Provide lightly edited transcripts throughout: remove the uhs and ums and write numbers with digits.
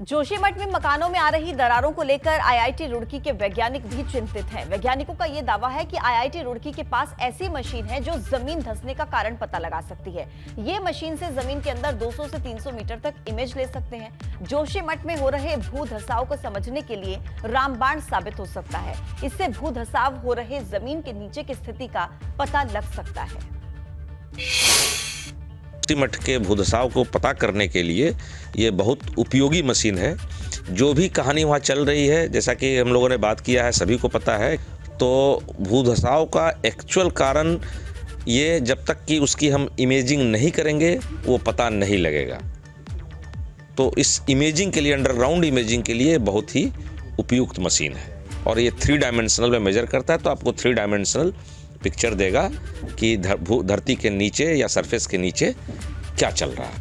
जोशीमठ में मकानों में आ रही दरारों को लेकर आईआईटी रुड़की के वैज्ञानिक भी चिंतित हैं। वैज्ञानिकों का ये दावा है कि आईआईटी रुड़की के पास ऐसी मशीन है जो जमीन धंसने का कारण पता लगा सकती है। ये मशीन से जमीन के अंदर 200 से 300 मीटर तक इमेज ले सकते हैं। जोशीमठ में हो रहे भू धसाव को समझने के लिए रामबाण साबित हो सकता है। इससे भू धसाव हो रहे जमीन के नीचे की स्थिति का पता लग सकता है। जोशीमठ के भूधसाव को पता करने के लिए ये बहुत उपयोगी मशीन है। जो भी कहानी वहाँ चल रही है, जैसा कि हम लोगों ने बात किया है, सभी को पता है, तो भूधसाव का एक्चुअल कारण ये जब तक कि उसकी हम इमेजिंग नहीं करेंगे वो पता नहीं लगेगा। तो इस इमेजिंग के लिए, अंडरग्राउंड इमेजिंग के लिए बहुत ही उपयुक्त मशीन है और ये 3 डायमेंशनल में मेजर करता है, तो आपको 3 डायमेंशनल पिक्चर देगा कि धरती के नीचे या सरफेस के नीचे क्या चल रहा है।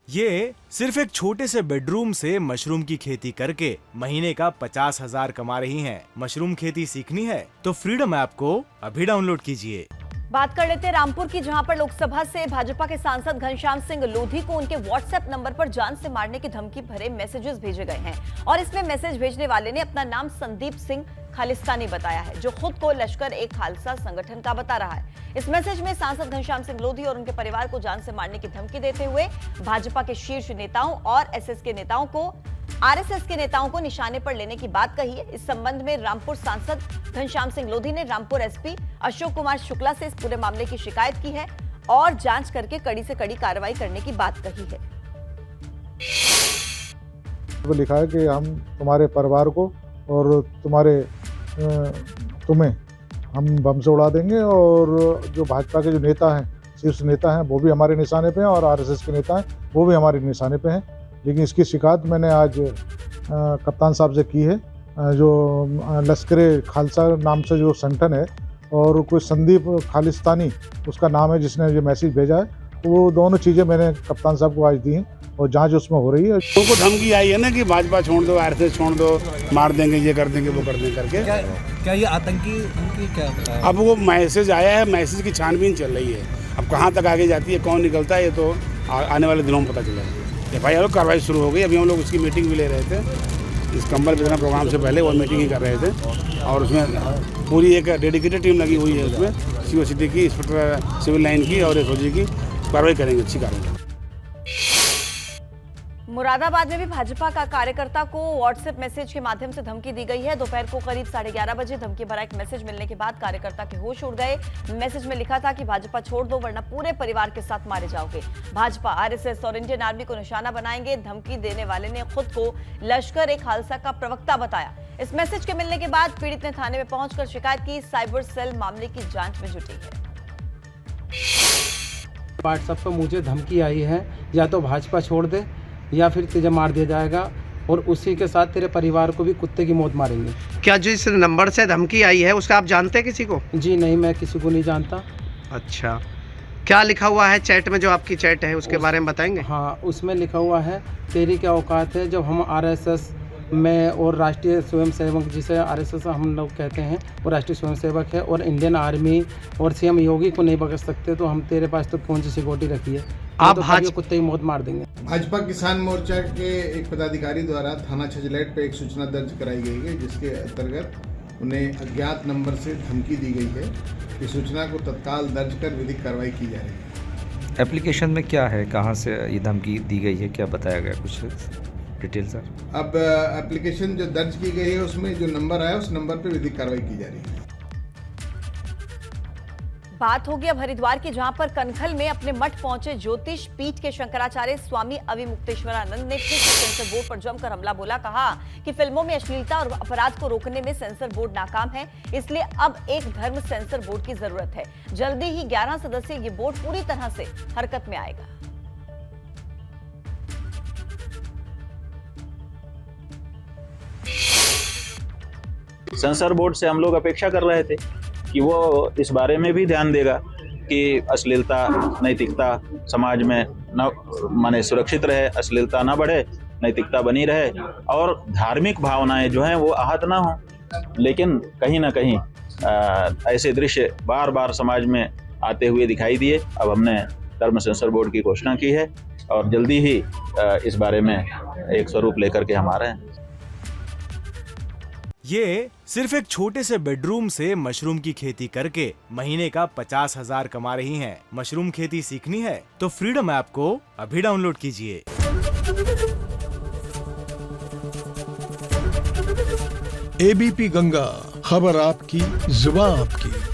ये सिर्फ एक छोटे से बेडरूम से मशरूम की खेती करके महीने का 50,000 कमा रही हैं। मशरूम खेती सीखनी है तो फ्रीडम ऐप को अभी डाउनलोड कीजिए। बात कर लेते हैं रामपुर की, जहां पर लोकसभा से भाजपा के सांसद घनश्याम सिंह लोधी को उनके व्हाट्सएप नंबर पर जान से मारने की धमकी भरे मैसेजेस भेजे गए हैं और इसमें मैसेज भेजने वाले ने अपना नाम संदीप सिंह खालिस्तानी बताया है, जो खुद को लश्कर-ए-खालसा संगठन का बता रहा है। इस मैसेज में सांसद घनश्याम सिंह लोधी और उनके परिवार को जान से मारने की धमकी देते हुए भाजपा के शीर्ष नेताओं और एसएस के नेताओं को, आरएसएस के नेताओं को निशाने पर लेने की बात कही है। इस संबंध में रामपुर सांसद घनश्याम सिंह लोधी ने रामपुर एसपी अशोक कुमार शुक्ला से इस पूरे मामले की शिकायत की है और जांच करके कड़ी से कड़ी कार्रवाई करने की बात कही है। वो लिखा है कि हम तुम्हारे परिवार को और तुम्हें हम बम से उड़ा देंगे और जो भाजपा के जो नेता हैं, शीर्ष नेता हैं, वो भी हमारे निशाने पे हैं और आरएसएस के नेता हैं, वो भी हमारे निशाने पे हैं। लेकिन इसकी शिकायत मैंने आज कप्तान साहब से की है। जो लश्कर-ए-खालसा नाम से जो संगठन है और कोई संदीप खालिस्तानी उसका नाम है जिसने ये मैसेज भेजा है, तो वो दोनों चीज़ें मैंने कप्तान साहब को आज दी हैं और जांच उसमें हो रही है। उनको धमकी आई है ना कि भाजपा छोड़ दो, आरएसएस छोड़ दो, मार देंगे, ये कर देंगे, वो कर देंगे करके। क्या ये आतंकी उनकी क्या होता है? अब वो मैसेज आया है, मैसेज की छानबीन चल रही है। अब कहाँ तक आगे जाती है, कौन निकलता है, ये तो आने वाले दिनों में पता चलेगा। FIR कार्रवाई शुरू हो गई। अभी हम लोग उसकी मीटिंग भी ले रहे थे, इस कंबल वितरण प्रोग्राम से पहले वो मीटिंग ही कर रहे थे और उसमें पूरी एक डेडिकेटेड टीम लगी हुई है। उसमें CO सिटी की, इंस्पेक्टर सिविल लाइन की और SOG की कार्रवाई करेंगे, अच्छी कार्रवाई। मुरादाबाद में भी भाजपा का कार्यकर्ता को व्हाट्सएप मैसेज के माध्यम से धमकी दी गई है। दोपहर को करीब 11:30 बजे धमकी भरा एक मैसेज मिलने के बाद कार्यकर्ता के होश उड़ गए। मैसेज में लिखा था कि भाजपा छोड़ दो वरना पूरे परिवार के साथ मारे जाओगे। भाजपा, आरएसएस और इंडियन आर्मी को निशाना बनाएंगे। धमकी देने वाले ने खुद को लश्कर-ए-खालसा का प्रवक्ता बताया। इस मैसेज के मिलने के बाद पीड़ित ने थाने में पहुंचकर शिकायत की। साइबर सेल मामले की जांच में जुटी है। व्हाट्सएप पर मुझे धमकी आई है, या तो भाजपा छोड़ दे या फिर तुझे मार दिया जाएगा और उसी के साथ तेरे परिवार को भी कुत्ते की मौत मारेंगे। क्या जिस नंबर से धमकी आई है उसका आप जानते हैं किसी को? जी नहीं, मैं किसी को नहीं जानता। अच्छा, क्या लिखा हुआ है चैट में? जो आपकी चैट है उसके बारे में बताएंगे? हाँ, उसमें लिखा हुआ है, तेरी क्या औकात है जब हम आरएसएस में और राष्ट्रीय स्वयंसेवक, जिसे आरएसएस हम लोग कहते हैं, वो राष्ट्रीय स्वयंसेवक है और इंडियन आर्मी और CM योगी को नहीं पकड़ सकते, तो हम तेरे पास तो कौन सी सिक्योरिटी रखी है? आप तो कुत्ते की मौत मार देंगे। भाजपा किसान मोर्चा के एक पदाधिकारी द्वारा थाना छजलैट पे एक सूचना दर्ज कराई गई है, जिसके अंतर्गत उन्हें अज्ञात नंबर से धमकी दी गई है। इस सूचना को तत्काल दर्ज कर विधिक कार्रवाई की जा रही है। एप्लीकेशन में क्या है, कहाँ से ये धमकी दी गई है, क्या बताया गया, कुछ डिटेल सर? अब एप्लीकेशन जो दर्ज की गई है उसमें जो नंबर आया उस नंबर पर विधिक कार्रवाई की जा रही है। बात होगी अब हरिद्वार की, जहां पर कनखल में अपने मठ पहुंचे ज्योतिष पीठ के शंकराचार्य स्वामी अविमुक्तेश्वरानंद ने फिर से सेंसर बोर्ड पर जमकर हमला बोला। कहा कि फिल्मों में अश्लीलता और अपराध को रोकने में सेंसर बोर्ड नाकाम है, इसलिए अब एक धर्म सेंसर बोर्ड की जरूरत है। जल्दी ही 11 सदस्यीय ये बोर्ड पूरी तरह से हरकत में आएगा। सेंसर बोर्ड से हम लोग अपेक्षा कर रहे थे कि वो इस बारे में भी ध्यान देगा कि अश्लीलता, नैतिकता समाज में न सुरक्षित रहे, अश्लीलता न बढ़े, नैतिकता बनी रहे और धार्मिक भावनाएं जो हैं वो आहत ना हो। लेकिन कहीं ना कहीं ऐसे दृश्य बार बार समाज में आते हुए दिखाई दिए। अब हमने धर्म सेंसर बोर्ड की घोषणा की है और जल्दी ही इस बारे में एक स्वरूप लेकर के हम आ रहे हैं। ये सिर्फ एक छोटे से बेडरूम से मशरूम की खेती करके महीने का 50,000 कमा रही हैं। मशरूम खेती सीखनी है तो फ्रीडम ऐप को अभी डाउनलोड कीजिए। एबीपी गंगा, खबर आपकी, जुबान आपकी।